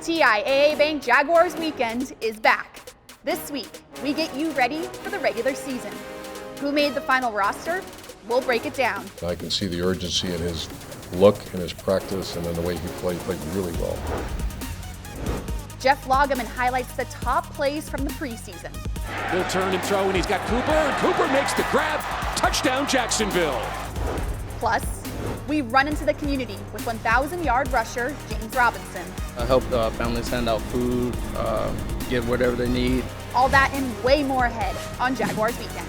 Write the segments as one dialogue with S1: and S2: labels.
S1: TIAA Bank Jaguars weekend is back. This week, we get you ready for the regular season. Who made the final roster? We'll break it down.
S2: I can see the urgency in his look and his practice and then the way he played really well.
S1: Jeff Loggeman highlights the top plays from the preseason.
S3: He'll turn and throw, and he's got Cooper, and Cooper makes the grab. Touchdown, Jacksonville.
S1: Plus, we run into the community with 1,000-yard rusher James Robinson.
S4: I help families hand out food, get whatever they need.
S1: All that and way more ahead on Jaguars Weekend.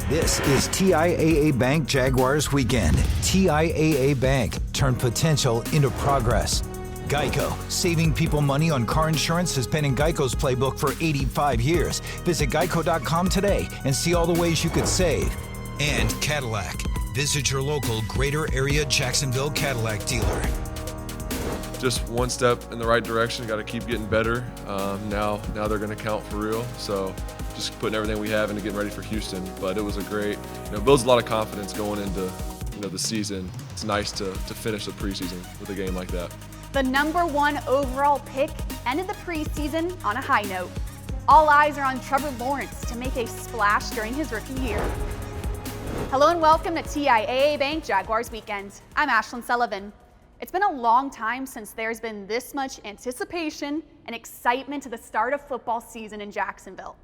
S5: This is TIAA Bank Jaguars Weekend. TIAA Bank, turn potential into progress. Geico, saving people money on car insurance has been in Geico's playbook for 85 years. Visit geico.com today and see all the ways you could save. And Cadillac, visit your local greater area Jacksonville Cadillac dealer.
S6: Just one step in the right direction. Got to keep getting better. Now they're going to count for real. So just putting everything we have into getting ready for Houston. But it was a great, builds a lot of confidence going into, the season. It's nice to finish the preseason with a game like that.
S1: The #1 overall pick ended the preseason on a high note. All eyes are on Trevor Lawrence to make a splash during his rookie year. Hello and welcome to TIAA Bank Jaguars Weekend. I'm Ashlyn Sullivan. It's been a long time since there's been this much anticipation and excitement to the start of football season in Jacksonville.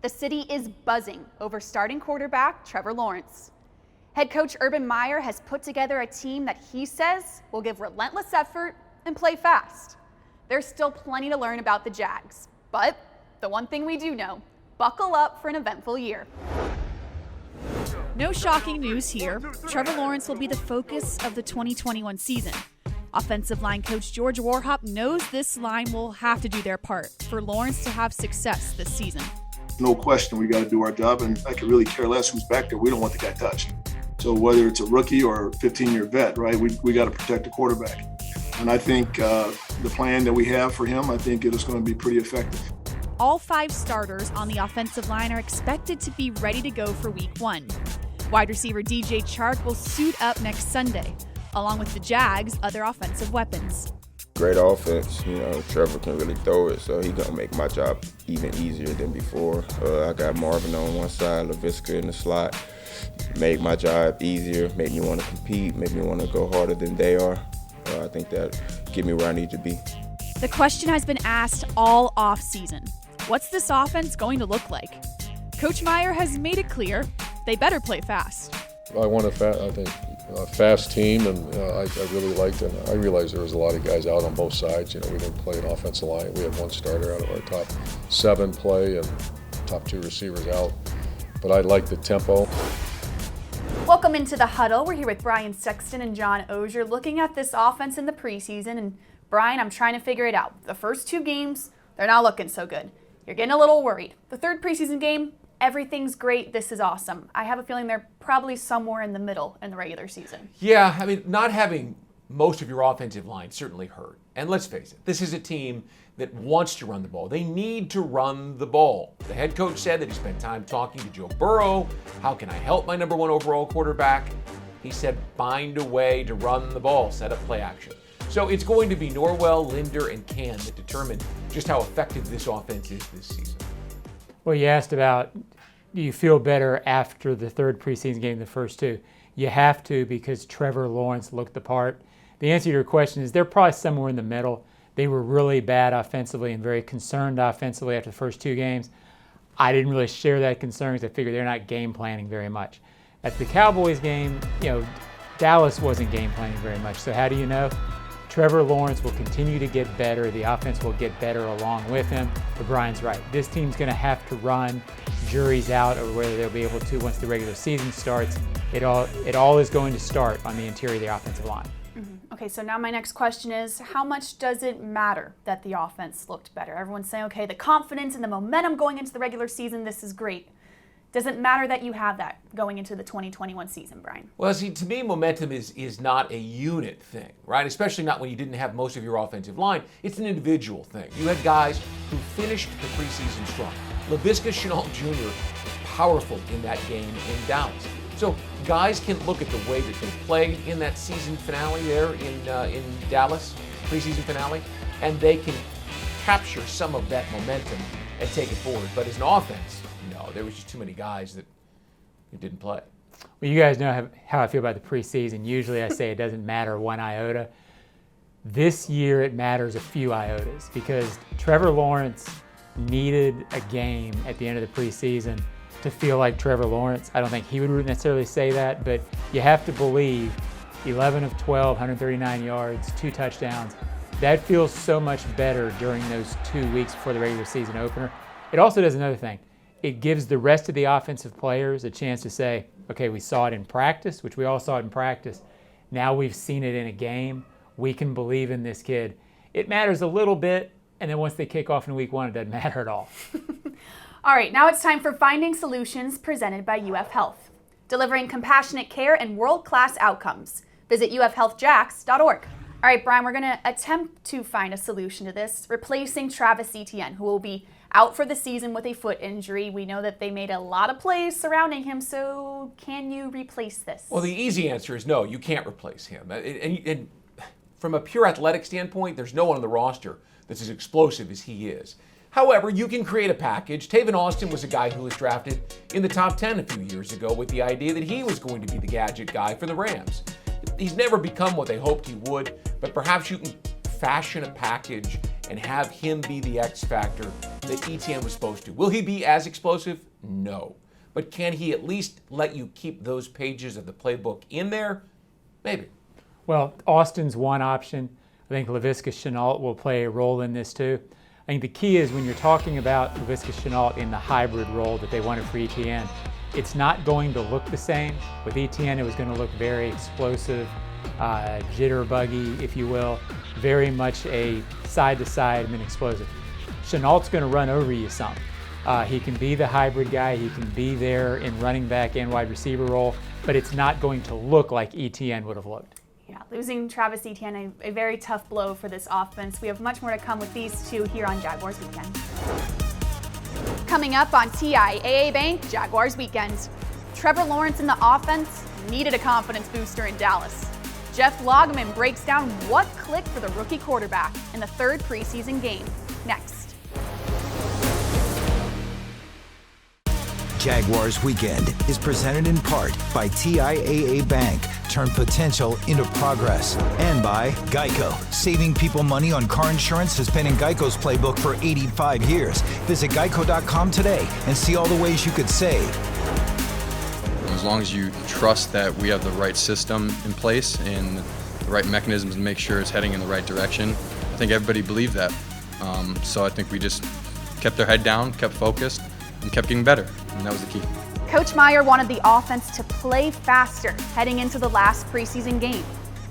S1: The city is buzzing over starting quarterback Trevor Lawrence. Head coach Urban Meyer has put together a team that he says will give relentless effort and play fast. There's still plenty to learn about the Jags, but the one thing we do know, buckle up for an eventful year.
S7: No shocking news here. Trevor Lawrence will be the focus of the 2021 season. Offensive line coach George Warhop knows this line will have to do their part for Lawrence to have success this season.
S8: No question, we got to do our job, and I could really care less who's back there. We don't want the guy touched. So whether it's a rookie or a 15-year vet, right, we got to protect the quarterback. And I think the plan that we have for him, I think it is going to be pretty effective.
S7: All 5 starters on the offensive line are expected to be ready to go for week 1. Wide receiver DJ Chark will suit up next Sunday, along with the Jags' other offensive weapons.
S9: Great offense, Trevor can really throw it, so he's going to make my job even easier than before. I got Marvin on one side, LaVisca in the slot. Made my job easier, made me want to compete, made me want to go harder than they are. I think that get me where I need to be.
S7: The question has been asked all offseason. What's this offense going to look like? Coach Meyer has made it clear they better play fast.
S2: I want a fast team, and I really liked it. I realized there was a lot of guys out on both sides. We didn't play an offensive line. We had one starter out of our top 7 play and top 2 receivers out. But I liked the tempo.
S1: Welcome into the huddle. We're here with Brian Sexton and John Oehser looking at this offense in the preseason. And Brian, I'm trying to figure it out. The first 2 games, they're not looking so good. You're getting a little worried. The 3rd preseason game, everything's great. This is awesome. I have a feeling they're probably somewhere in the middle in the regular season.
S3: Yeah, not having most of your offensive line certainly hurt. And let's face it, this is a team that wants to run the ball. They need to run the ball. The head coach said that he spent time talking to Joe Burrow. How can I help my #1 overall quarterback? He said, find a way to run the ball, set up play action. So it's going to be Norwell, Linder, and Can that determine just how effective this offense is this season.
S10: Well, you asked about, do you feel better after the 3rd preseason game than the first 2? You have to, because Trevor Lawrence looked the part. The answer to your question is they're probably somewhere in the middle. They were really bad offensively and very concerned offensively after the first 2 games. I didn't really share that concern because I figured they're not game planning very much. At the Cowboys game, Dallas wasn't game planning very much. So how do you know? Trevor Lawrence will continue to get better. The offense will get better along with him. But Brian's right. This team's going to have to run. Jury's out over whether they'll be able to once the regular season starts. It all is going to start on the interior of the offensive line.
S1: Okay, so now my next question is, how much does it matter that the offense looked better? Everyone's saying, okay, the confidence and the momentum going into the regular season, this is great. Does it matter that you have that going into the 2021 season, Brian?
S3: Well, see, to me, momentum is not a unit thing, right? Especially not when you didn't have most of your offensive line. It's an individual thing. You had guys who finished the preseason strong. LaVisca Chenault Jr. powerful in that game in Dallas. So So guys can look at the way that they play in that season finale there in Dallas, preseason finale, and they can capture some of that momentum and take it forward. But as an offense, no, there was just too many guys that didn't play.
S10: Well, you guys know how I feel about the preseason. Usually I say it doesn't matter one iota. This year it matters a few iotas because Trevor Lawrence needed a game at the end of the preseason to feel like Trevor Lawrence. I don't think he would necessarily say that, but you have to believe 11 of 12, 139 yards, 2 touchdowns. That feels so much better during those 2 weeks before the regular season opener. It also does another thing. It gives the rest of the offensive players a chance to say, okay, we saw it in practice, which we all saw it in practice. Now we've seen it in a game. We can believe in this kid. It matters a little bit, and then once they kick off in week 1, it doesn't matter at all.
S1: All right, now it's time for Finding Solutions presented by UF Health, delivering compassionate care and world-class outcomes. Visit ufhealthjax.org. All right, Brian, we're going to attempt to find a solution to this, replacing Travis Etienne, who will be out for the season with a foot injury. We know that they made a lot of plays surrounding him, so can you replace this?
S3: Well, the easy answer is no, you can't replace him. And from a pure athletic standpoint, there's no one on the roster that's as explosive as he is. However, you can create a package. Tavon Austin was a guy who was drafted in the top 10 a few years ago with the idea that he was going to be the gadget guy for the Rams. He's never become what they hoped he would, but perhaps you can fashion a package and have him be the X factor that Etienne was supposed to. Will he be as explosive? No. But can he at least let you keep those pages of the playbook in there? Maybe.
S10: Well, Austin's one option. I think Laviska Shenault will play a role in this too. I think the key is when you're talking about Laviska Shenault in the hybrid role that they wanted for Etienne, it's not going to look the same. With Etienne, it was going to look very explosive, jitterbuggy, if you will, very much a side-to-side and explosive. Chenault's going to run over you some. He can be the hybrid guy. He can be there in running back and wide receiver role, but it's not going to look like Etienne would have looked.
S1: Yeah, losing Travis Etienne, a very tough blow for this offense. We have much more to come with these two here on Jaguars Weekend. Coming up on TIAA Bank Jaguars Weekend, Trevor Lawrence in the offense needed a confidence booster in Dallas. Jeff Lageman breaks down what clicked for the rookie quarterback in the 3rd preseason game. Next.
S5: Jaguars Weekend is presented in part by TIAA Bank. Turn potential into progress. And by Geico. Saving people money on car insurance has been in Geico's playbook for 85 years. Visit geico.com today and see all the ways you could save.
S11: As long as you trust that we have the right system in place and the right mechanisms to make sure it's heading in the right direction, I think everybody believed that. So I think we just kept their head down, kept focused, and kept getting better, and that was the key.
S1: Coach Meyer wanted the offense to play faster heading into the last preseason game.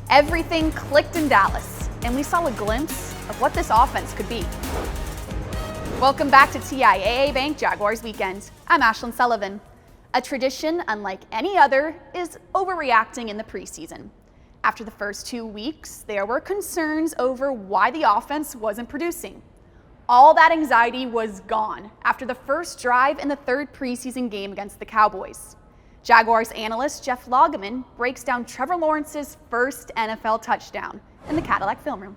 S1: Everything clicked in Dallas, and we saw a glimpse of what this offense could be. Welcome back to TIAA Bank Jaguars Weekend. I'm Ashlyn Sullivan. A tradition unlike any other is overreacting in the preseason. After the first 2 weeks, there were concerns over why the offense wasn't producing. All that anxiety was gone after the first drive in the 3rd preseason game against the Cowboys. Jaguars analyst Jeff Lageman breaks down Trevor Lawrence's first NFL touchdown in the Cadillac film room.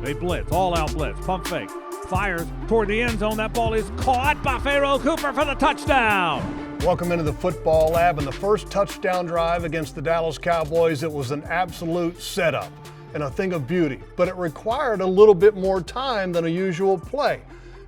S12: They blitz, all-out blitz, pump fake, fires toward the end zone. That ball is caught by Pharaoh Cooper for the touchdown.
S13: Welcome into the football lab. And the first touchdown drive against the Dallas Cowboys, it was an absolute setup and a thing of beauty, but it required a little bit more time than a usual play.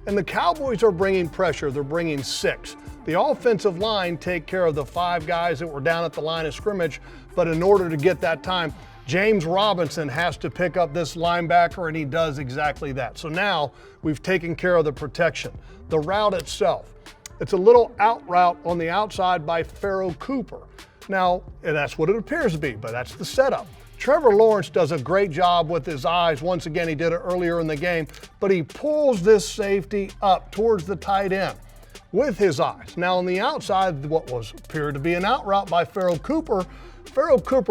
S13: And the Cowboys are bringing pressure. They're bringing 6. The offensive line take care of the 5 guys that were down at the line of scrimmage, but in order to get that time, James Robinson has to pick up this linebacker, and he does exactly that. So now we've taken care of the protection. The route itself, it's a little out route on the outside by Pharaoh Cooper. Now, and that's what it appears to be, but that's the setup. Trevor Lawrence does a great job with his eyes. Once again, he did it earlier in the game, but he pulls this safety up towards the tight end with his eyes. Now on the outside, what was appeared to be an out route by Pharaoh Cooper,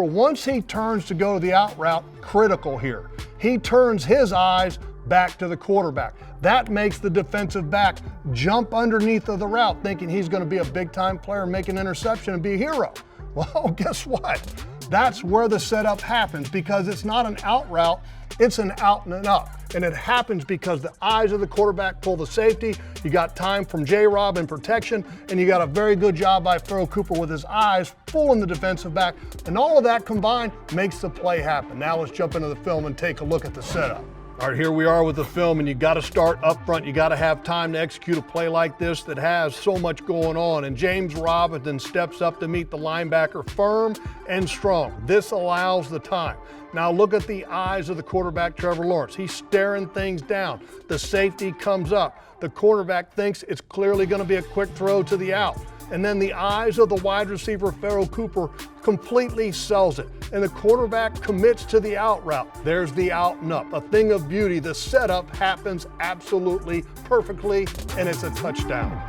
S13: once he turns to go to the out route, critical here. He turns his eyes back to the quarterback. That makes the defensive back jump underneath of the route thinking he's going to be a big-time player, make an interception, and be a hero. Well, guess what? That's where the setup happens, because it's not an out route, it's an out and up. And it happens because the eyes of the quarterback pull the safety. You got time from J-Rob in protection, and you got a very good job by Pharoh Cooper with his eyes fooling the defensive back. And all of that combined makes the play happen. Now let's jump into the film and take a look at the setup. All right, here we are with the film, and you got to start up front. You got to have time to execute a play like this that has so much going on. And James Robinson steps up to meet the linebacker firm and strong. This allows the time. Now look at the eyes of the quarterback, Trevor Lawrence. He's staring things down. The safety comes up. The quarterback thinks it's clearly going to be a quick throw to the out. And then the eyes of the wide receiver, Pharoh Cooper, completely sells it. And the quarterback commits to the out route. There's the out and up, a thing of beauty. The setup happens absolutely perfectly, and it's a touchdown.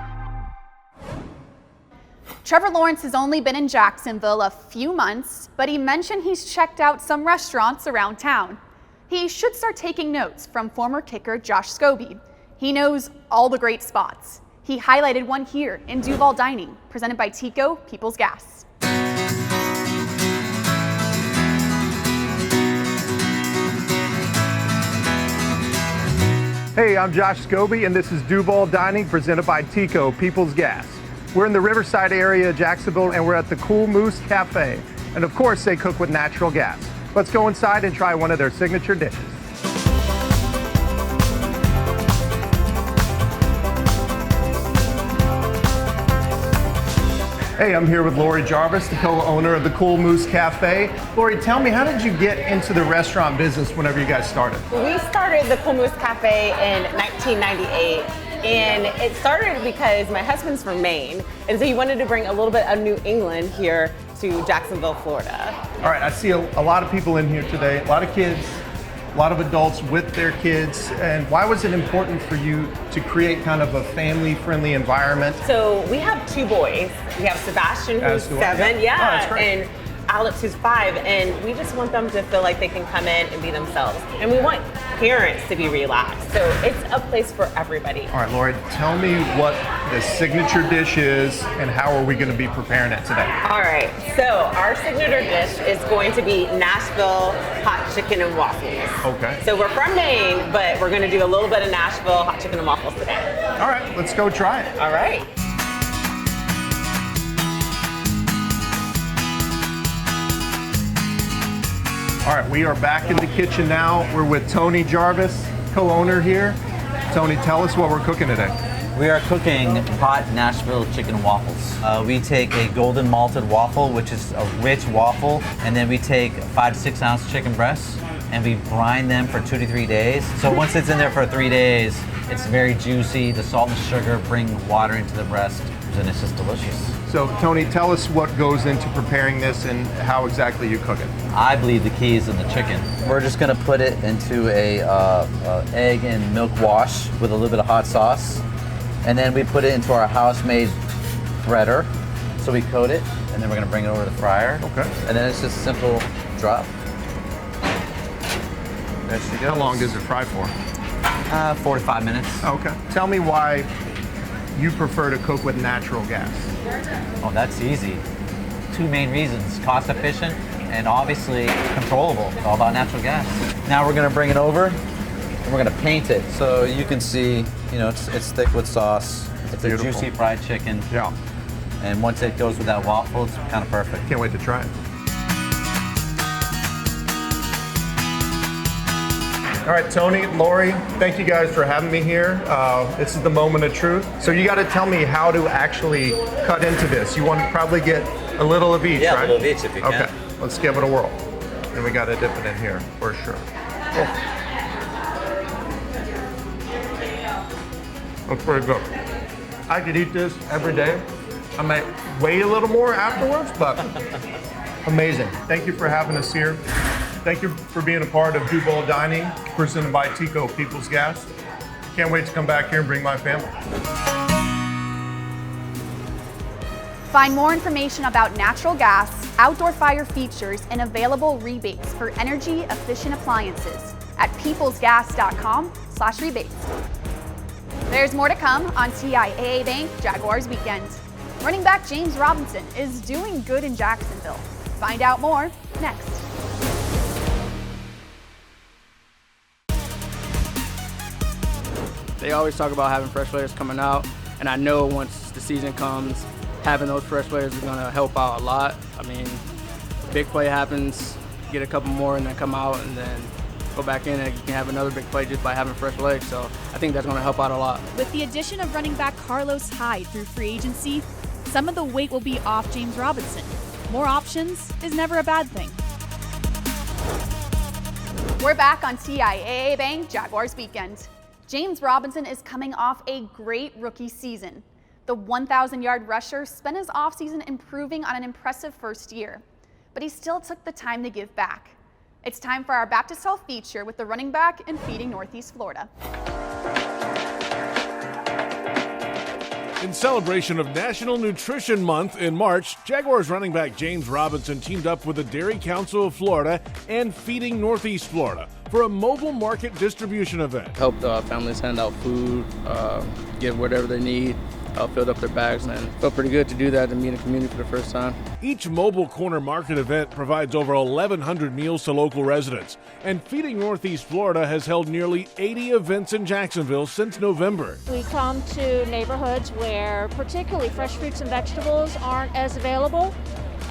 S1: Trevor Lawrence has only been in Jacksonville a few months, but he mentioned he's checked out some restaurants around town. He should start taking notes from former kicker Josh Scobie. He knows all the great spots. He highlighted one here in Duval Dining, presented by Tico People's Gas.
S14: Hey, I'm Josh Scobie, and this is Duval Dining, presented by Tico People's Gas. We're in the Riverside area of Jacksonville, and we're at the Cool Moose Cafe. And of course, they cook with natural gas. Let's go inside and try one of their signature dishes. Hey, I'm here with Lori Jarvis, the co-owner of the Cool Moose Cafe. Lori, tell me, how did you get into the restaurant business whenever you guys started?
S15: We started the Cool Moose Cafe in 1998, and it started because my husband's from Maine, and so he wanted to bring a little bit of New England here to Jacksonville, Florida.
S14: All right, I see a lot of people in here today, a lot of kids, a lot of adults with their kids. And why was it important for you to create kind of a family-friendly environment?
S15: So we have two boys. We have Sebastian, who's 7,
S14: yeah. Oh, that's great.
S15: And Alex, who's 5, and we just want them to feel like they can come in and be themselves. And we want parents to be relaxed. So it's a place for everybody.
S14: All right, Lori, tell me what the signature dish is and how are we going to be preparing it today?
S15: All right, so our signature dish is going to be Nashville hot chicken and waffles.
S14: Okay.
S15: So we're from Maine, but we're going to do a little bit of Nashville hot chicken and waffles today.
S14: All right, let's go try it.
S15: All right.
S14: All right, we are back in the kitchen now. We're with Tony Jarvis, co-owner here. Tony, tell us what we're cooking today.
S16: We are cooking hot Nashville chicken waffles. We take a golden malted waffle, which is a rich waffle, and then we take 5 to 6 ounce chicken breasts, and we brine them for 2 to 3 days. So once it's in there for 3 days, it's very juicy. The salt and sugar bring water into the breast, and it's just delicious.
S14: So Tony, tell us what goes into preparing this and how exactly you cook it.
S16: I believe the key is in the chicken. We're just gonna put it into a egg and milk wash with a little bit of hot sauce. And then we put it into our house-made breader. So we coat it, and then we're gonna bring it over to the fryer.
S14: Okay.
S16: And then it's just a simple drop.
S14: There she goes. How long does it fry for?
S16: 4 to 5 minutes.
S14: Okay. Tell me why you prefer to cook with natural gas.
S16: Oh, that's easy. 2 main reasons: cost efficient and obviously controllable. It's all about natural gas. Now we're gonna bring it over and we're gonna paint it. So you can see, you know, it's thick with sauce. It's
S14: beautiful.
S16: a juicy fried chicken.
S14: Yeah.
S16: And once it goes with that waffle, it's kind of perfect.
S14: Can't wait to try it. All right, Tony, Lori, thank you guys for having me here. This is the moment of truth. So you got to tell me how to actually cut into this. You want to probably get a little of each,
S16: yeah,
S14: right?
S16: a little of each if you can.
S14: Okay, let's give it a whirl. And we got to dip it in here for sure. Oh. That's pretty good. I could eat this every day. I might wait a little more afterwards, but amazing. Thank you for having us here. Thank you for being a part of Duval Dining, presented by Tico People's Gas. Can't wait to come back here and bring my family.
S1: Find more information about natural gas, outdoor fire features, and available rebates for energy-efficient appliances at peoplesgas.com/Tico. TIAA.com/rebates. There's more to come on TIAA Bank Jaguars Weekend. Running back James Robinson is doing good in Jacksonville. Find out more next.
S4: They always talk about having fresh players coming out, and I know once the season comes, having those fresh players is going to help out a lot. I mean, big play happens, get a couple more and then come out and then go back in and you can have another big play just by having fresh legs. So I think that's going to help out a lot.
S7: With the addition of running back Carlos Hyde through free agency, some of the weight will be off James Robinson. More options is never a bad thing.
S1: We're back on TIAA Bank Jaguars Weekend. James Robinson is coming off a great rookie season. The 1,000-yard rusher spent his offseason improving on an impressive first year, but he still took the time to give back. It's time for our Baptist Health feature with the running back in Feeding Northeast Florida.
S12: In celebration of National Nutrition Month in March, Jaguars running back James Robinson teamed up with the Dairy Council of Florida and Feeding Northeast Florida for a mobile market distribution event.
S4: Help the families hand out food, get whatever they need, filled up their bags, and it felt pretty good to do that and meet a community for the first time.
S12: Each mobile corner market event provides over 1,100 meals to local residents, and Feeding Northeast Florida has held nearly 80 events in Jacksonville since November.
S17: We come to neighborhoods where particularly fresh fruits and vegetables aren't as available,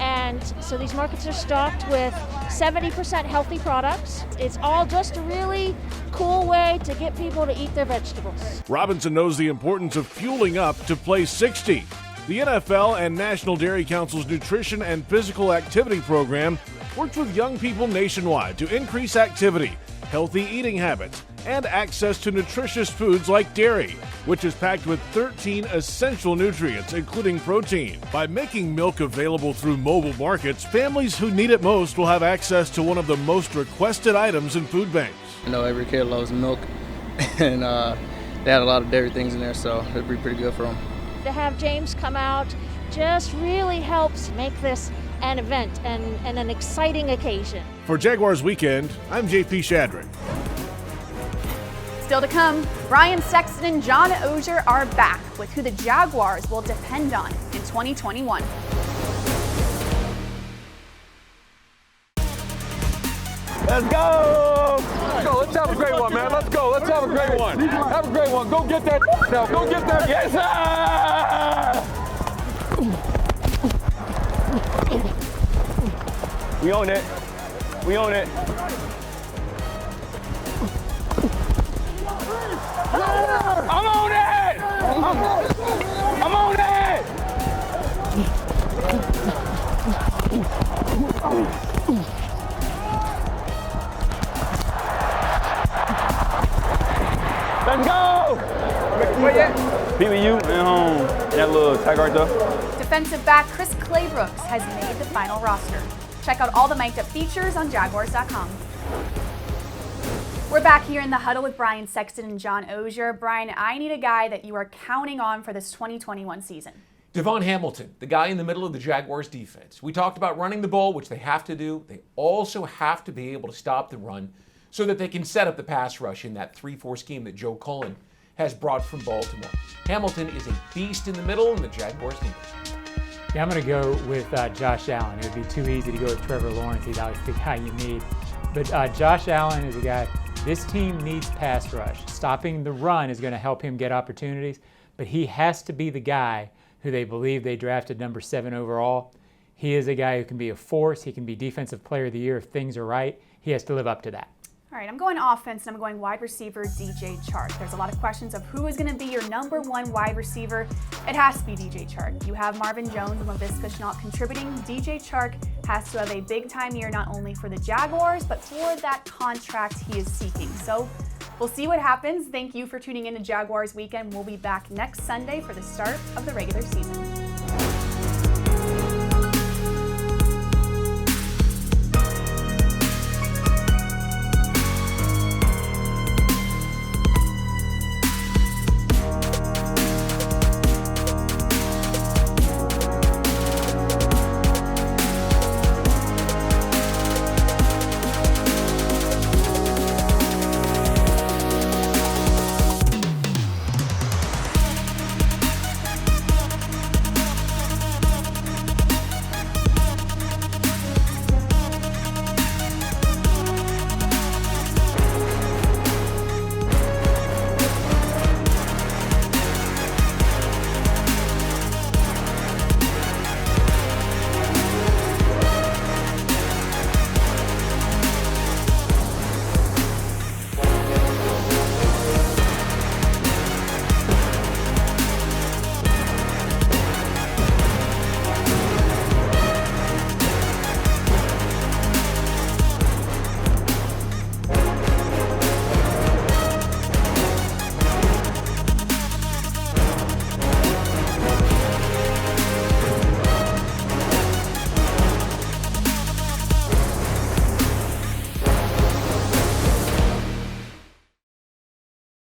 S17: and so these markets are stocked with 70% healthy products. It's all just a really cool way to get people to eat their vegetables.
S12: Robinson knows the importance of fueling up to play 60. The NFL and National Dairy Council's Nutrition and Physical Activity Program works with young people nationwide to increase activity, healthy eating habits, and access to nutritious foods like dairy, which is packed with 13 essential nutrients, including protein. By making milk available through mobile markets, families who need it most will have access to one of the most requested items in food banks.
S4: I know every kid loves milk, and they had a lot of dairy things in there, so it'd be pretty good for them.
S17: To have James come out just really helps make this an event and an exciting occasion.
S12: For Jaguars Weekend, I'm JP Shadrick.
S1: Still to come, Sexton and John Oehser are back with who the Jaguars will depend on in 2021.
S18: Let's go! Let's have a great one, man. Let's go. Let's have a great one. Have a great one. Go get that now. Go get that. Yes, sir! We own it. We own it. I'm on it! I'm on it! Let's go! PBU and home. That little tag right there.
S1: Defensive back Chris Claybrooks has made the final roster. Check out all the mic'd up features on Jaguars.com. We're back here in the huddle with Sexton and John Oehser. Brian, I need a guy that you are counting on for this 2021 season.
S3: Devon Hamilton, the guy in the middle of the Jaguars defense. We talked about running the ball, which they have to do. They also have to be able to stop the run so that they can set up the pass rush in that 3-4 scheme that Joe Cullen has brought from Baltimore. Hamilton is a beast in the middle, and the Jaguars need it.
S10: Yeah, I'm going to go with Josh Allen. It would be too easy to go with Trevor Lawrence. He's always the guy you need. But Josh Allen is a guy, this team needs pass rush. Stopping the run is going to help him get opportunities, but he has to be the guy who they believe they drafted number 7 overall. He is a guy who can be a force. He can be Defensive Player of the Year if things are right. He has to live up to that.
S1: All right, I'm going offense, and I'm going wide receiver DJ Chark. There's a lot of questions of who is going to be your number 1 wide receiver. It has to be DJ Chark. You have Marvin Jones and Laviska Shenault contributing. DJ Chark has to have a big-time year not only for the Jaguars, but for that contract he is seeking. So we'll see what happens. Thank you for tuning in to Jaguars Weekend. We'll be back next Sunday for the start of the regular season.